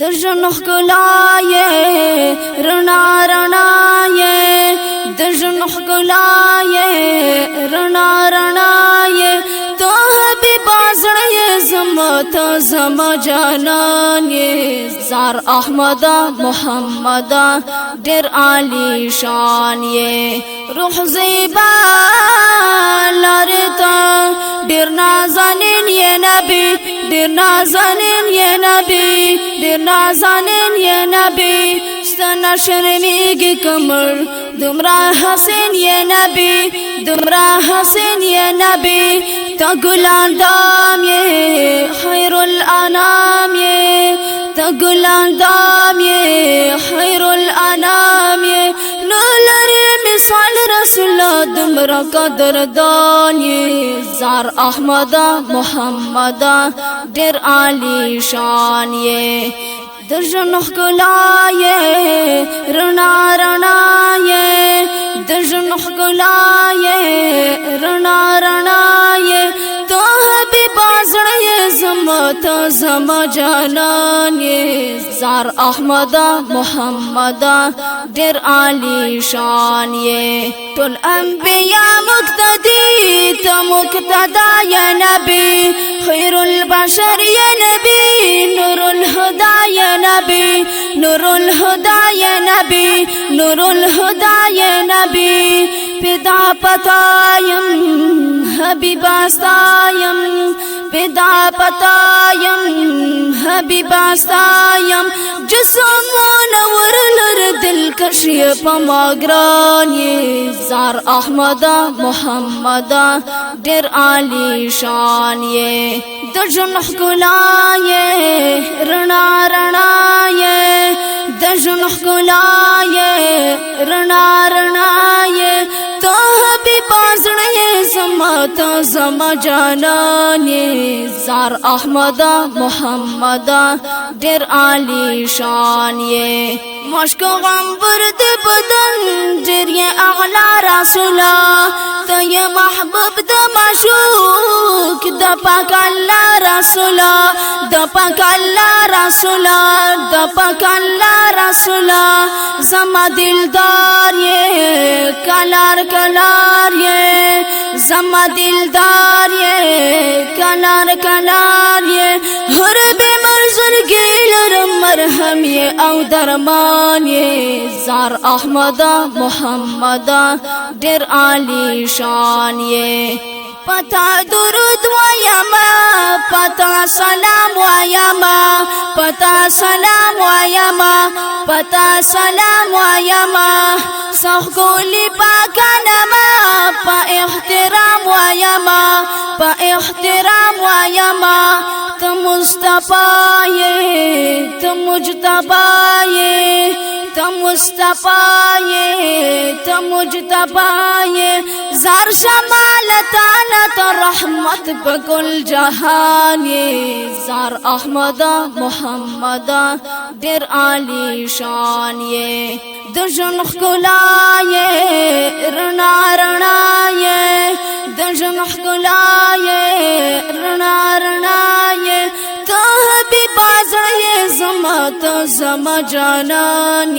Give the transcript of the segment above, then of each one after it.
دژن خلای رنا رنای دژن خلای رنا رنای تو حبیب ازړی زمت زم جانان زار احمد محمد ډیر عالی شان روح زیبا لارتا ډیر نازنین نبی ډیر نازنین نبی ډیر نازنین نبی ستنه شرمیږي کمر دمرا حسین نبی دمرا حسین نبی تا ګلان دام خیر الانام تا ګلان دام خیر الانام نولری مثال رسول دمرا قدر دانی زار احمد محمد ډیر عالی شان دژن خلای رنا رنای دژن خلای رنا رنای تو حبیب ازړی زمت زم جانان زار احمد محمد ډیر عالی شان ټول انبیاء مقتدی ته مقتدا یا نبی خیر البشر یا نبی نور الهدى یا نبی نور الهدى یا نبی نور الهدى یا نبی پیدا پتایم حبیب استایم پیدا پتایم حبیب استایم جسم منور لر دلکشی پماگران زار احمد محمد ډیر عالی شان دژن خلای رنا رنای دژن خلای رنا رنای تو حبیب ازړی زمت زم جانان زار احمد محمد ډیر عالی شان مشک غمبر د بدن ډیر اعلی رسولا ته محبوب د معشوق د پاک الله رسولا د پاک الله رسولا د پاک الله رسولا زما دلدار کلار کلار زما دلدار کلار کلار هر بیمار زړګی لرم مرهم او درمان زار احمد محمد ډیر عالی شان پتا درود وایما پتا سلام وایما پتا سلام وایما پتا سلام وایما سخ ګولی پاکانما په احترام وایما په احترام وایما ته مصطفی ته مجتبی ته مصطفی ته مجتبی زار شمالتان ته رحمت بكل جهان زار احمد محمد ډیر عالی شان دژن خلای رنا رنای دژن خلای رنا رنای تو حبیب ازړی زمت زم جانان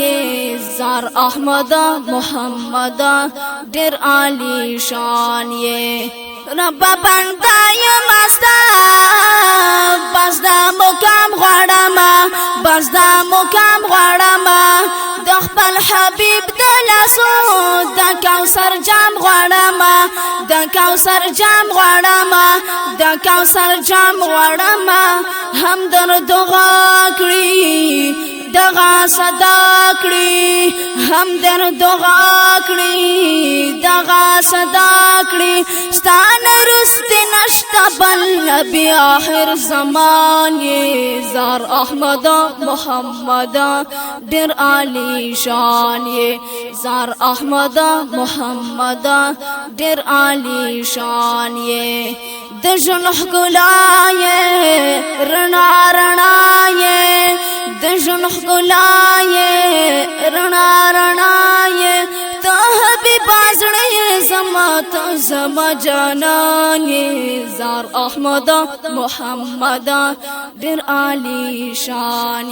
زار احمد محمد ډیر عالی شان رب بندا یم استا بس دا مقام غواړم بس دا مقام غواړم د خپل حبیب د لاسو د کوثر جام غواړم د کوثر جام غواړم د کوثر جام غواړم هم در دعا کړی دغه صدا کړی هم در دعا کړی دغه صدا کړی ستان رست نشتا بل نبی آخر زمان زار احمد محمد ډیر عالی شان زار احمد محمد ډیر عالی شان دژن خلای رنا رنای دژن خلای رنا رنای ته حبیب ازړی زمت زما جانان زار احمد محمد ډیر عالی شان